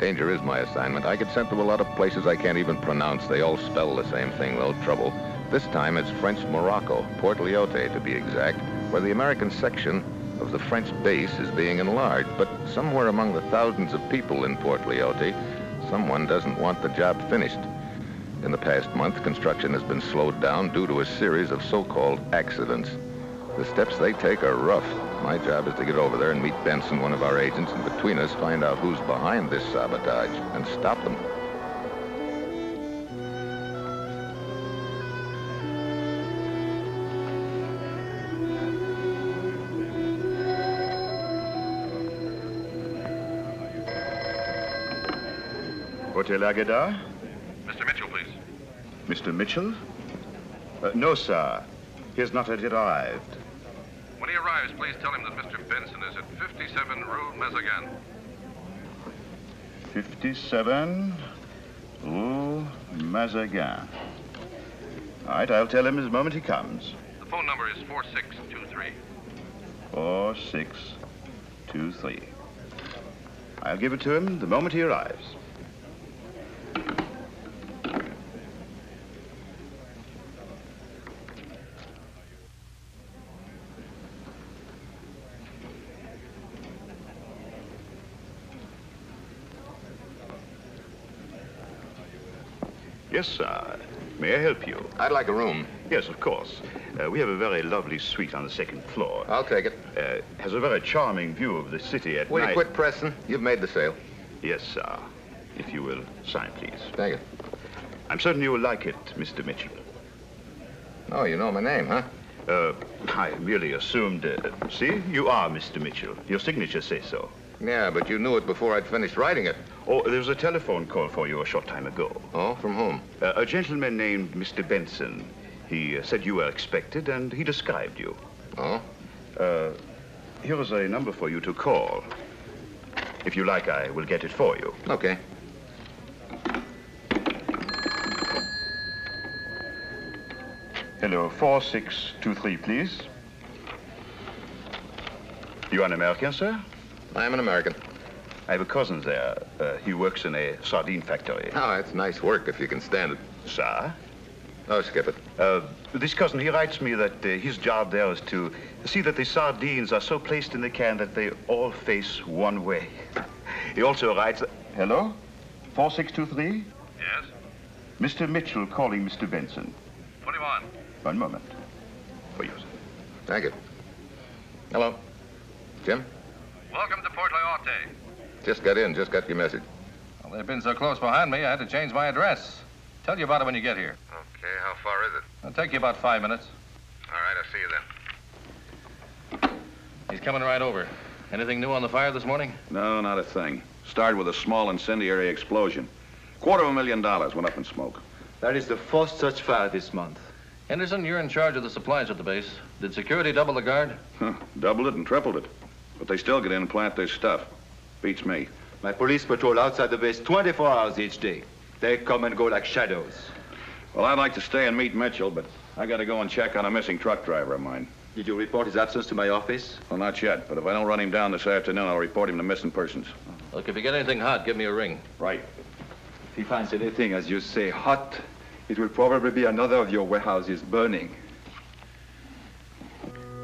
Danger is my assignment. I get sent to a lot of places I can't even pronounce. They all spell the same thing, though. Trouble. This time it's French Morocco, Port Lyotte to be exact, where the American section of the French base is being enlarged. But somewhere among the thousands of people in Port Lyotte, someone doesn't want the job finished. In the past month, construction has been slowed down due to a series of so-called accidents. The steps they take are rough. My job is to get over there and meet Benson, one of our agents, and between us find out who's behind this sabotage and stop them. Hotel Agada? Mr. Mitchell, please. Mr. Mitchell? No, sir. He has not yet arrived. When he arrives, please tell him that Mr. Benson is at 57 Rue Mazagan. 57 Rue Mazagan. All right, I'll tell him the moment he comes. The phone number is 4623. 4623. I'll give it to him the moment he arrives. Yes, sir. May I help you? I'd like a room. Yes, of course. We have a very lovely suite on the second floor. I'll take it. Has a very charming view of the city at night. Will you quit pressing? You've made the sale. Yes, sir. If you will sign, please. Thank you. I'm certain you will like it, Mr. Mitchell. Oh, you know my name, huh? I merely assumed... see, you are Mr. Mitchell. Your signature says so. Yeah, but you knew it before I'd finished writing it. Oh, there was a telephone call for you a short time ago. Oh, from whom? A gentleman named Mr. Benson. He said you were expected, and he described you. Oh? Here is a number for you to call. If you like, I will get it for you. Okay. Hello, 4623, please. You an American, sir? I'm an American. I have a cousin there. He works in a sardine factory. Oh, that's nice work if you can stand it. Sir? Oh, skip it. This cousin, he writes me that his job there is to see that the sardines are so placed in the can that they all face one way. He also writes... Hello? 4623? Yes? Mr. Mitchell calling Mr. Benson. Put him on. One moment. For you, sir. Thank you. Hello. Jim? Welcome to Port Lyotte. Just got in, just got your message. Well, they've been so close behind me, I had to change my address. Tell you about it when you get here. Okay, how far is it? It'll take you about 5 minutes. All right, I'll see you then. He's coming right over. Anything new on the fire this morning? No, not a thing. Started with a small incendiary explosion. $250,000 went up in smoke. That is the first such fire this month. Henderson, you're in charge of the supplies at the base. Did security double the guard? Huh, doubled it and tripled it. But they still get in and plant their stuff. Beats me. My police patrol outside the base 24 hours each day. They come and go like shadows. Well, I'd like to stay and meet Mitchell, but I gotta go and check on a missing truck driver of mine. Did you report his absence to my office? Well, not yet, but if I don't run him down this afternoon, I'll report him to missing persons. Look, if you get anything hot, give me a ring. Right. If he finds anything, as you say, hot, it will probably be another of your warehouses burning.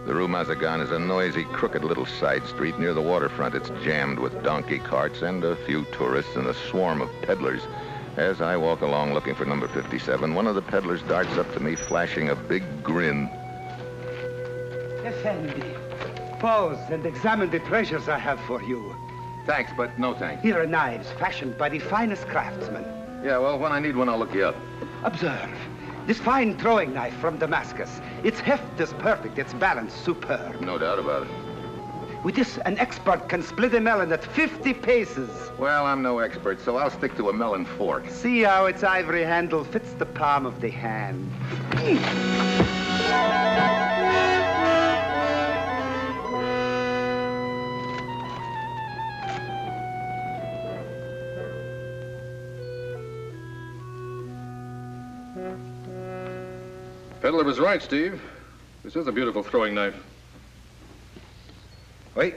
The Rue Mazagan is a noisy, crooked little side street near the waterfront. It's jammed with donkey carts and a few tourists and a swarm of peddlers. As I walk along looking for number 57, one of the peddlers darts up to me, flashing a big grin. Effendi, pause and examine the treasures I have for you. Thanks, but no thanks. Here are knives fashioned by the finest craftsmen. Yeah, well, when I need one, I'll look you up. Observe. This fine throwing knife from Damascus. Its heft is perfect, its balance superb. No doubt about it. With this, an expert can split a melon at 50 paces. Well, I'm no expert, so I'll stick to a melon fork. See how its ivory handle fits the palm of the hand. Peddler was right, Steve. This is a beautiful throwing knife. Wait.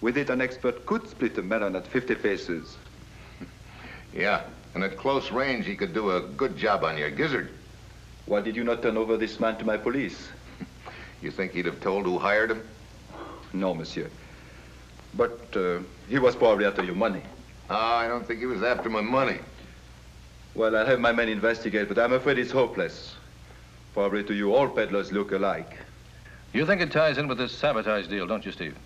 With it, an expert could split a melon at 50 paces. Yeah, and at close range, he could do a good job on your gizzard. Why did you not turn over this man to my police? You think he'd have told who hired him? No, monsieur. But he was probably after your money. I don't think he was after my money. Well, I'll have my men investigate, but I'm afraid it's hopeless. Probably to you, all peddlers look alike. You think it ties in with this sabotage deal, don't you, Steve?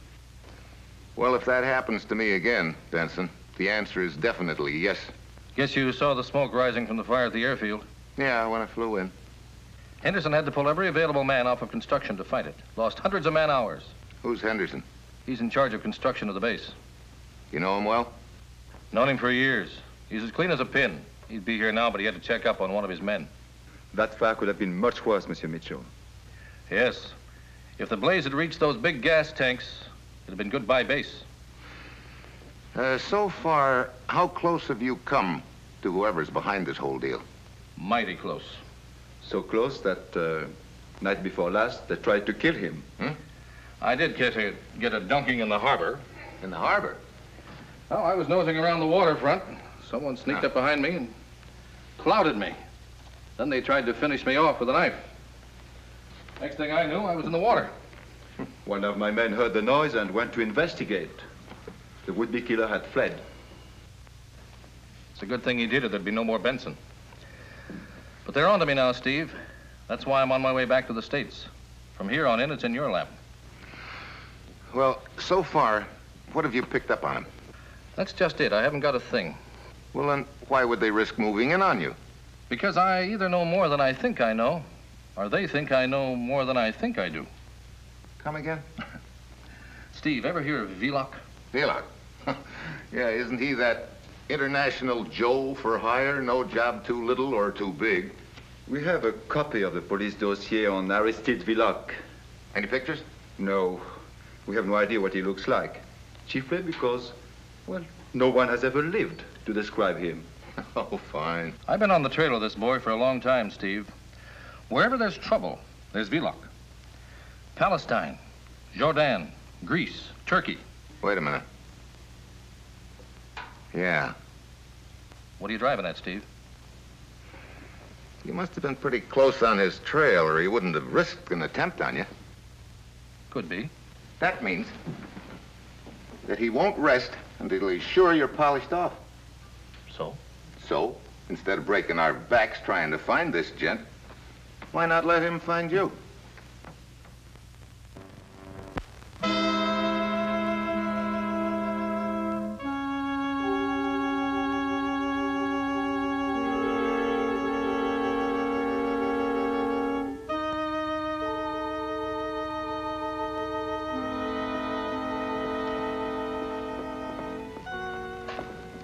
Well, if that happens to me again, Benson, the answer is definitely yes. Guess you saw the smoke rising from the fire at the airfield. Yeah, when I flew in. Henderson had to pull every available man off of construction to fight it. Lost hundreds of man-hours. Who's Henderson? He's in charge of construction of the base. You know him well? Known him for years. He's as clean as a pin. He'd be here now, but he had to check up on one of his men. That fire could have been much worse, Monsieur Mitchell. Yes. If the blaze had reached those big gas tanks, it'd have been goodbye base. So far, how close have you come to whoever's behind this whole deal? Mighty close. So close that night before last, they tried to kill him. I did get a dunking in the harbor. In the harbor? Oh, I was nosing around the waterfront. Someone sneaked up behind me and clouted me. Then they tried to finish me off with a knife. Next thing I knew, I was in the water. One of my men heard the noise and went to investigate. The would-be killer had fled. It's a good thing he did, or there'd be no more Benson. But they're on to me now, Steve. That's why I'm on my way back to the States. From here on in, it's in your lap. Well, so far, what have you picked up on him? That's just it. I haven't got a thing. Well, then, why would they risk moving in on you? Because I either know more than I think I know, or they think I know more than I think I do. Come again? Steve, ever hear of Viloc? Viloc? Yeah, isn't he that international Joe for hire, no job too little or too big? We have a copy of the police dossier on Aristide Viloc. Any pictures? No, we have no idea what he looks like. Chiefly because, well, no one has ever lived to describe him. Oh, fine. I've been on the trail of this boy for a long time, Steve. Wherever there's trouble, there's Viloc. Palestine, Jordan, Greece, Turkey. Wait a minute. Yeah. What are you driving at, Steve? You must have been pretty close on his trail, or he wouldn't have risked an attempt on you. Could be. That means that he won't rest until he's sure you're polished off. So? So, instead of breaking our backs trying to find this gent, why not let him find you?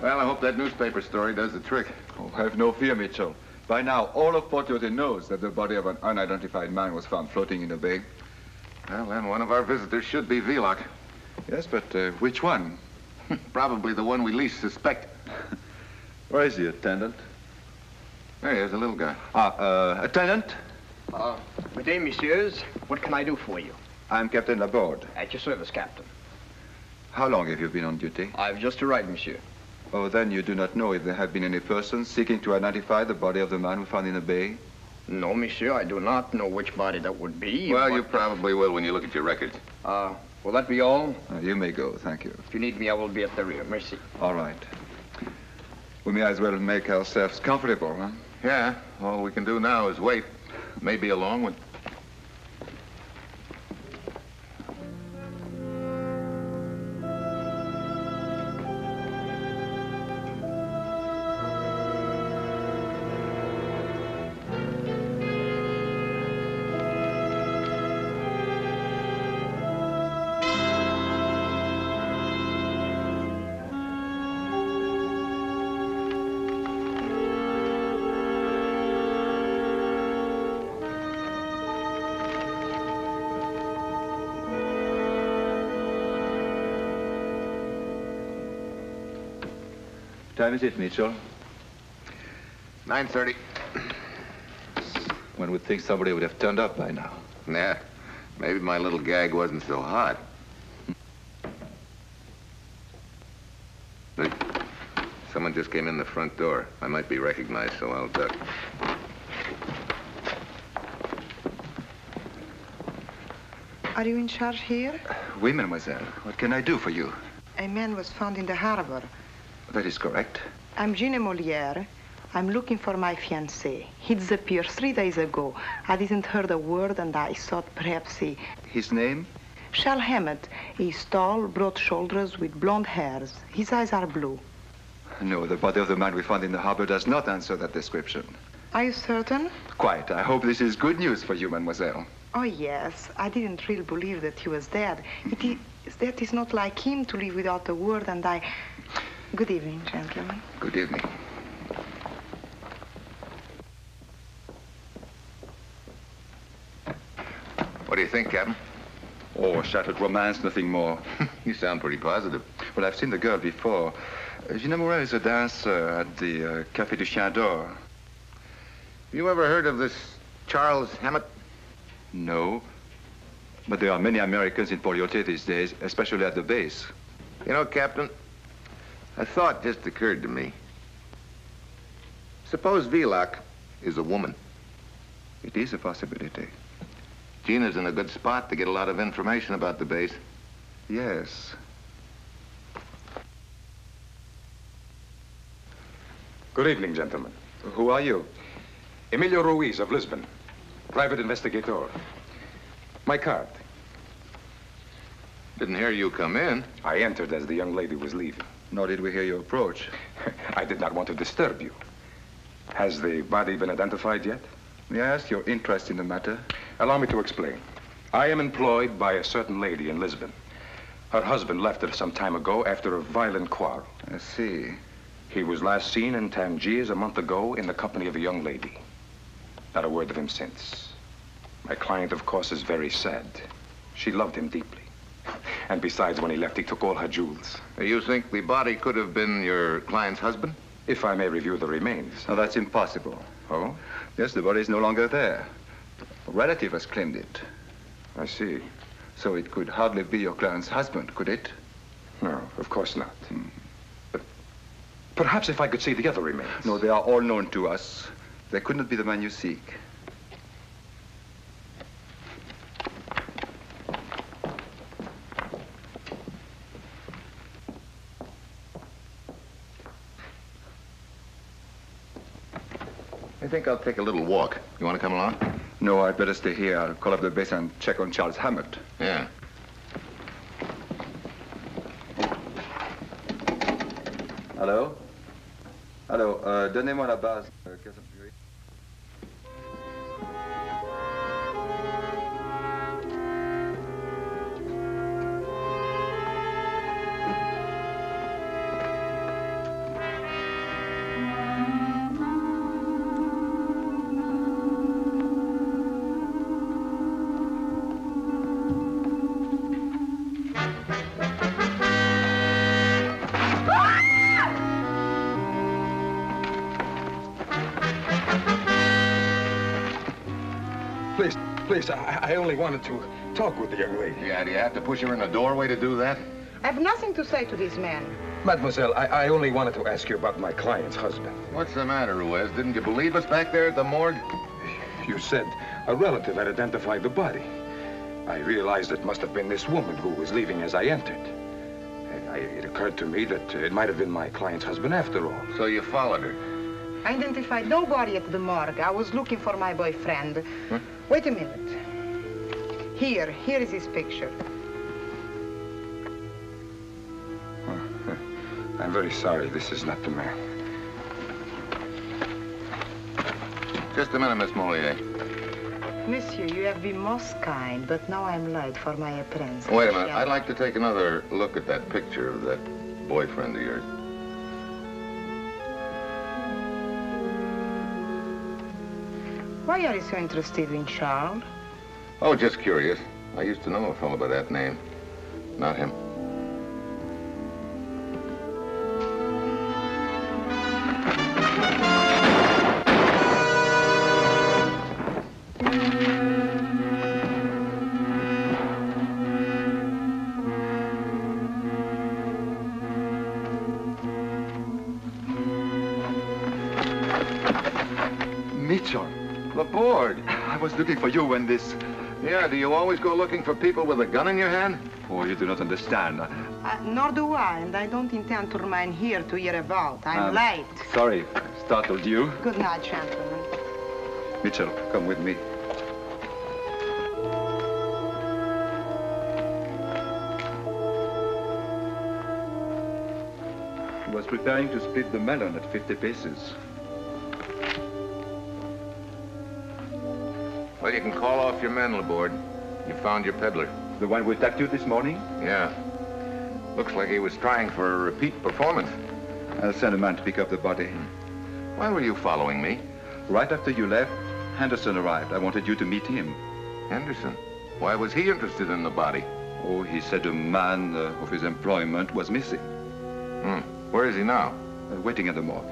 Well, I hope that newspaper story does the trick. Oh, have no fear, Mitchell. By now, all of Port Yote knows that the body of an unidentified man was found floating in the bay. Well, then one of our visitors should be Viloc. Yes, but which one? Probably the one we least suspect. Where is the attendant? There he is, a little guy. Attendant? Good day, messieurs. What can I do for you? I'm Captain Laborde. At your service, Captain. How long have you been on duty? I've just arrived, monsieur. Oh, then you do not know if there have been any persons seeking to identify the body of the man we found in the bay? No, monsieur, I do not know which body that would be. Well, but... you probably will when you look at your records. Will that be all? You may go, thank you. If you need me, I will be at the rear. Merci. All right. We may as well make ourselves comfortable, huh? Yeah, all we can do now is wait. Maybe a long one. Time is it, Mitchell? 9:30. One would think somebody would have turned up by now. Nah, maybe my little gag wasn't so hot. Look, someone Someone just came in the front door. I might be recognized, so I'll duck. Are you in charge here? Oui, mademoiselle. What can I do for you? A man was found in the harbor. That is correct. I'm Gina Molieri. I'm looking for my fiancé. He disappeared 3 days ago. I didn't heard a word, and I thought perhaps he... His name? Charles Hammett. He's tall, broad shoulders, with blonde hairs. His eyes are blue. No, the body of the man we found in the harbor does not answer that description. Are you certain? Quite. I hope this is good news for you, mademoiselle. Oh, yes. I didn't really believe that he was dead. That is not like him to leave without a word, and I... Good evening, gentlemen. Good evening. What do you think, Captain? Oh, shattered romance, nothing more. You sound pretty positive. Well, I've seen the girl before. Gina Molieri is a dancer at the Café du Chien d'Or. You ever heard of this Charles Hammett? No. But there are many Americans in Wyott these days, especially at the base. You know, Captain, a thought just occurred to me. Suppose Viloc is a woman. It is a possibility. Gina's in a good spot to get a lot of information about the base. Yes. Good evening, gentlemen. Who are you? Emilio Ruiz of Lisbon, private investigator. My card. Didn't hear you come in. I entered as the young lady was leaving. Nor did we hear you approach. I did not want to disturb you. Has the body been identified yet? May I ask your interest in the matter? Allow me to explain. I am employed by a certain lady in Lisbon. Her husband left her some time ago after a violent quarrel. I see. He was last seen in Tangiers a month ago in the company of a young lady. Not a word of him since. My client, of course, is very sad. She loved him deeply. And besides, when he left, he took all her jewels. You think the body could have been your client's husband? If I may review the remains. No, that's impossible. Oh? Yes, the body is no longer there. A relative has claimed it. I see. So it could hardly be your client's husband, could it? No, of course not. But perhaps if I could see the other remains. No, they are all known to us. They could not be the man you seek. I think I'll take a little walk. You want to come along? No, I'd better stay here. I'll call up the base and check on Charles Hammett. Yeah. Allô? Allô, donnez-moi la base. Please, I only wanted to talk with the young lady. Yeah, do you have to push her in the doorway to do that? I have nothing to say to this man. Mademoiselle, I only wanted to ask you about my client's husband. What's the matter, Ruiz? Didn't you believe us back there at the morgue? You said a relative had identified the body. I realized it must have been this woman who was leaving as I entered. And it occurred to me that it might have been my client's husband after all. So you followed her? I identified nobody at the morgue. I was looking for my boyfriend. Huh? Wait a minute. Here is his picture. I'm very sorry. This is not the man. Just a minute, Miss Molieri. Monsieur, you have been most kind, but now I'm late for my appearance. Wait a minute. I'd like to take another look at that picture of that boyfriend of yours. Why are you so interested in Charles? Oh, just curious. I used to know a fellow by that name. Not him. Mitchell. Laborde. I was looking for you when this... Yeah, do you always go looking for people with a gun in your hand? Oh, you do not understand. Nor do I, and I don't intend to remain here to hear about. I'm late. Sorry, I startled you. Good night, gentlemen. Mitchell, come with me. He was preparing to split the melon at 50 paces. Well, you can call off your men, Laborde. You found your peddler. The one who attacked you this morning? Yeah. Looks like he was trying for a repeat performance. I'll send a man to pick up the body. Why were you following me? Right after you left, Henderson arrived. I wanted you to meet him. Henderson? Why was he interested in the body? Oh, he said a man of his employment was missing. Where is he now? Waiting at the morgue.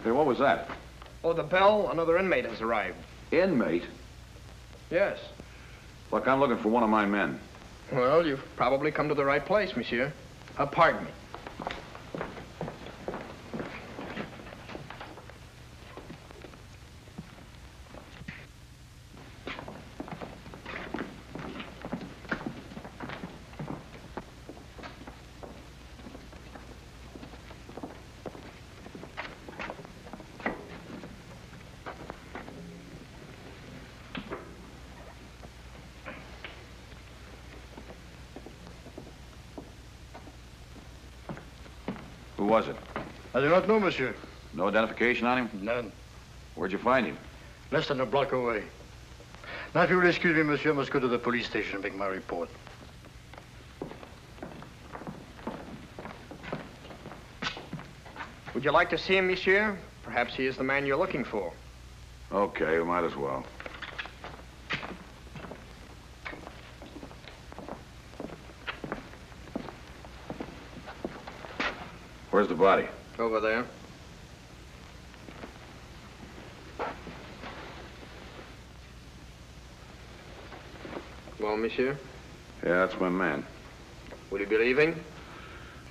Hey, what was that? Oh, the bell. Another inmate has arrived. Inmate? Yes. Look, I'm looking for one of my men. Well, you've probably come to the right place, monsieur. Pardon me. Who was it? I do not know, monsieur. No identification on him? None. Where'd you find him? Less than a block away. Now, if you will excuse me, monsieur, I must go to the police station and make my report. Would you like to see him, monsieur? Perhaps he is the man you're looking for. Okay, we might as well. Where's the body? Over there. Well, monsieur? Yeah, that's my man. Will you be leaving?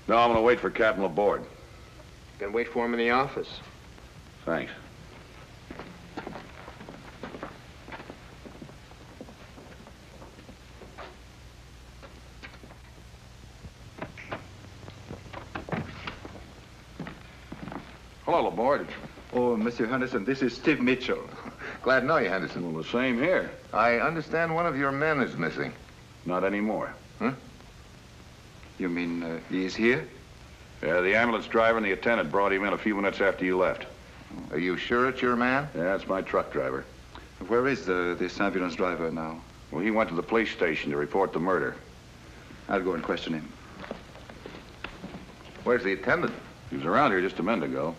No, I'm gonna wait for Captain Laborde. You can wait for him in the office. Thanks. Hello, Laborde. Oh, Monsieur Henderson, this is Steve Mitchell. Glad to know you, Henderson. Well, the same here. I understand one of your men is missing. Not anymore. Huh? You mean he is here? Yeah, the ambulance driver and the attendant brought him in a few minutes after you left. Are you sure it's your man? Yeah, it's my truck driver. Where is this ambulance driver now? Well, he went to the police station to report the murder. I'll go and question him. Where's the attendant? He was around here just a minute ago.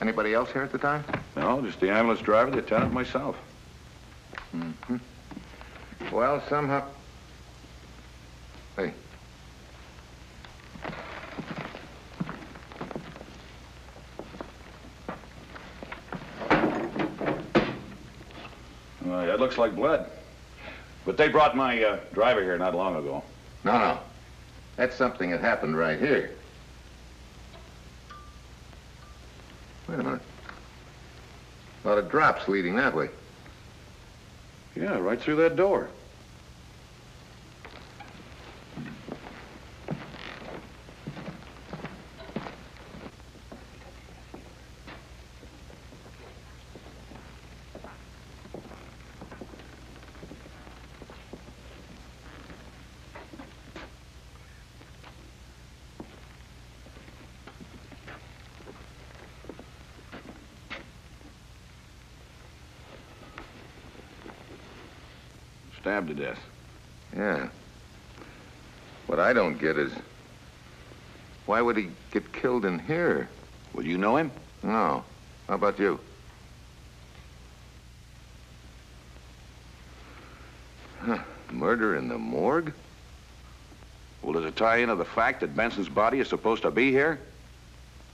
Anybody else here at the time? No, just the ambulance driver, the attendant, and myself. Mm-hmm. Well, somehow... Hey. Yeah, it looks like blood. But they brought my driver here not long ago. No. That's something that happened right here. Wait a minute. A lot of drops leading that way. Yeah, right through that door. Stabbed to death. Yeah. What I don't get is, why would he get killed in here? Well, you know him? No. How about you? Huh. Murder in the morgue? Well, does it tie into the fact that Benson's body is supposed to be here?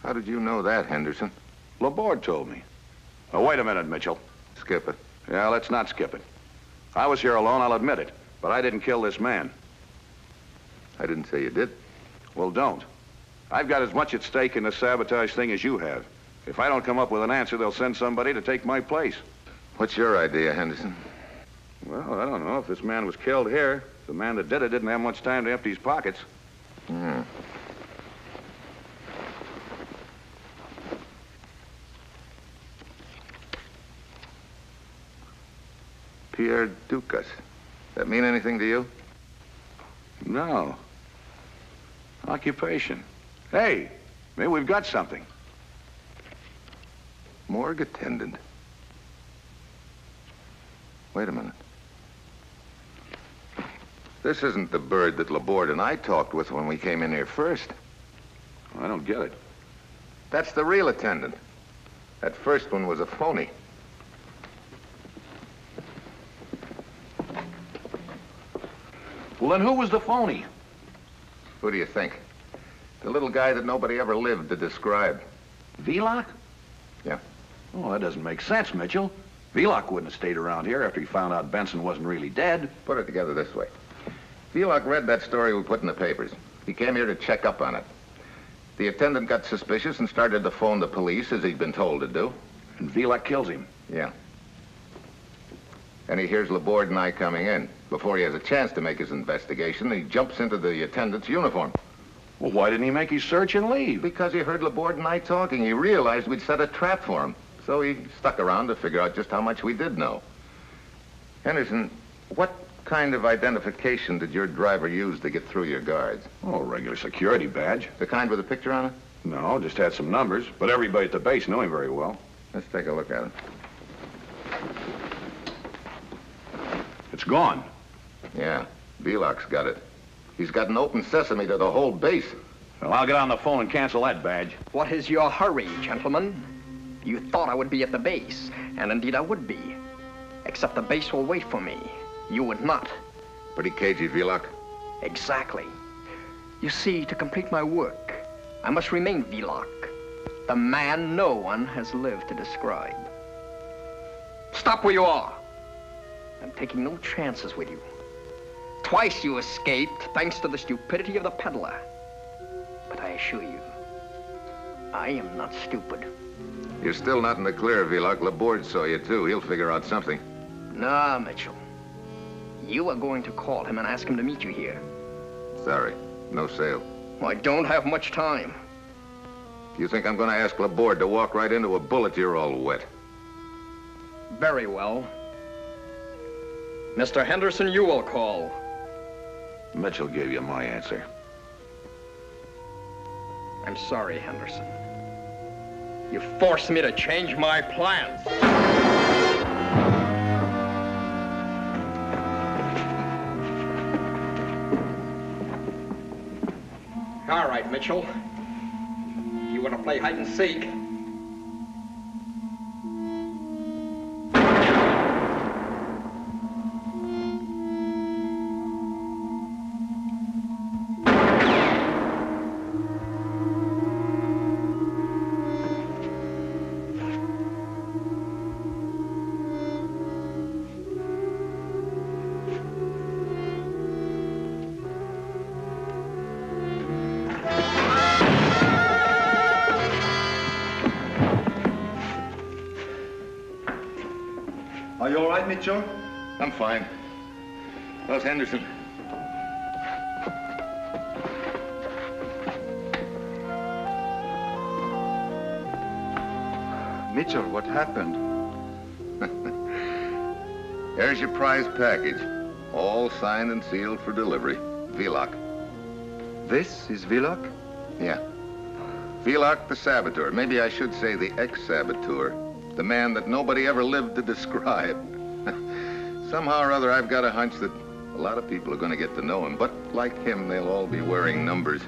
How did you know that, Henderson? Laborde told me. Oh, wait a minute, Mitchell. Skip it. Yeah, let's not skip it. I was here alone, I'll admit it. But I didn't kill this man. I didn't say you did. Well, don't. I've got as much at stake in the sabotage thing as you have. If I don't come up with an answer, they'll send somebody to take my place. What's your idea, Henderson? Well, I don't know. If this man was killed here, the man that did it didn't have much time to empty his pockets. Hmm. Pierre Ducas. That mean anything to you? No. Occupation. Hey, maybe we've got something. Morgue attendant. Wait a minute. This isn't the bird that Laborde and I talked with when we came in here first. I don't get it. That's the real attendant. That first one was a phony. Well, then who was the phony? Who do you think? The little guy that nobody ever lived to describe. Viloc? Yeah. Oh, that doesn't make sense, Mitchell. Viloc wouldn't have stayed around here after he found out Benson wasn't really dead. Put it together this way. Viloc read that story we put in the papers. He came here to check up on it. The attendant got suspicious and started to phone the police, as he'd been told to do. And Viloc kills him. Yeah. And he hears Laborde and I coming in. Before he has a chance to make his investigation, he jumps into the attendant's uniform. Well, why didn't he make his search and leave? Because he heard Laborde and I talking. He realized we'd set a trap for him. So he stuck around to figure out just how much we did know. Henderson, what kind of identification did your driver use to get through your guards? Oh, a regular security badge. The kind with a picture on it? No, just had some numbers. But everybody at the base knew him very well. Let's take a look at it. It's gone. Yeah, Viloc's got it. He's got an open sesame to the whole base. Well, I'll get on the phone and cancel that badge. What is your hurry, gentlemen? You thought I would be at the base, and indeed I would be. Except the base will wait for me. You would not. Pretty cagey, Viloc. Exactly. You see, to complete my work, I must remain Viloc, the man no one has lived to describe. Stop where you are. I'm taking no chances with you. Twice you escaped, thanks to the stupidity of the peddler. But I assure you, I am not stupid. You're still not in the clear, Viloc. Laborde saw you, too. He'll figure out something. Nah, Mitchell. You are going to call him and ask him to meet you here. Sorry, no sale. I don't have much time. You think I'm going to ask Laborde to walk right into a bullet? You're all wet. Very well. Mr. Henderson, you will call. Mitchell gave you my answer. I'm sorry, Henderson. You forced me to change my plans. All right, Mitchell. You want to play hide and seek? Are you all right, Mitchell? I'm fine. How's Henderson? Mitchell, what happened? Here's your prize package. All signed and sealed for delivery. Viloc. This is Viloc? Yeah. Viloc the saboteur. Maybe I should say the ex-saboteur. The man that nobody ever lived to describe. Somehow or other, I've got a hunch that a lot of people are going to get to know him. But like him, they'll all be wearing numbers.